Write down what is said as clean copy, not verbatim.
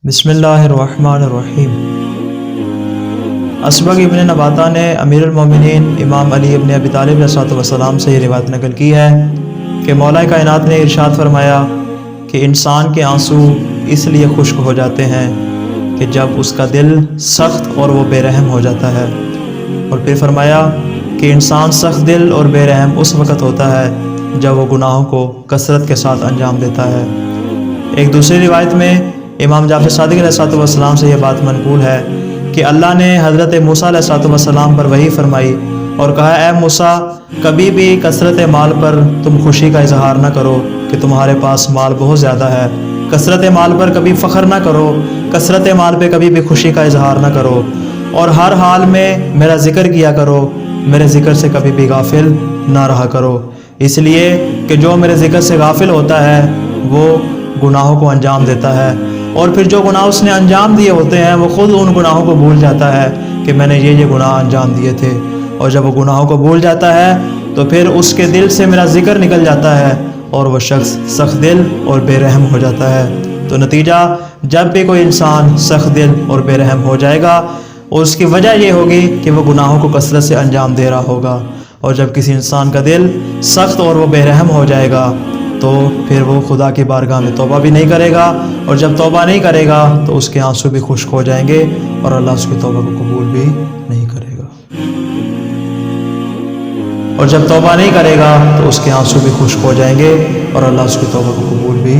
बिस्मिल्लाहिर्रहमानिर्रहीम। असबग़ इब्न नबाता ने अमीरुल मोमिनीन इमाम अली इब्न अबी तालिब अलैहिस्सलाम से ये रिवायत नकल की है कि मौला कायनात ने इरशाद फरमाया कि इंसान के आंसू इसलिए खुश्क हो जाते हैं कि जब उसका दिल सख्त और वो बेरहम हो जाता है। और फिर फरमाया कि इंसान सख्त दिल और बेरहम उस वक़्त होता है जब वो गुनाहों को कसरत के साथ अंजाम देता है। एक दूसरी रिवायत में इमाम जाफ़र सादिक़ अलैहिस्सलाम से यह बात मनक़ूल है कि अल्लाह ने हज़रत मूसा अलैहिस्सलाम पर वही फरमाई और कहा, ए मूसा, कभी भी कसरत माल पर तुम खुशी का इजहार ना करो कि तुम्हारे पास माल बहुत ज़्यादा है। कसरत माल पर कभी फ़ख्र ना करो, कसरत माल पे कभी भी खुशी का इजहार ना करो, और हर हाल में मेरा ज़िक्र किया करो, मेरे ज़िक्र से कभी भी गाफिल ना रहा करो। इसलिए कि जो मेरे ज़िक्र से गाफिल होता है वो गुनाहों को अंजाम देता है, और फिर जो गुनाह उसने अंजाम दिए होते हैं वो ख़ुद उन गुनाहों को भूल जाता है कि मैंने ये गुनाह अंजाम दिए थे। और जब वो गुनाहों को भूल जाता है तो फिर उसके दिल से मेरा ज़िक्र निकल जाता है और वह शख्स सख्त दिल और बेरहम हो जाता है। तो नतीजा, जब भी कोई इंसान सख्त दिल और बेरहम हो जाएगा उसकी वजह ये होगी कि वह गुनाहों को कसरत से अंजाम दे रहा होगा। और जब किसी इंसान का दिल सख्त और वो बेरहम हो जाएगा तो फिर वो खुदा की बारगाह में तौबा भी नहीं करेगा, और जब तौबा नहीं करेगा तो उसके आंसू भी खुश्क हो जाएंगे और अल्लाह उसकी तौबा को कबूल भी नहीं करेगा। और जब तौबा नहीं करेगा तो उसके आंसू भी खुश्क हो जाएंगे और अल्लाह उसकी तौबा को कबूल भी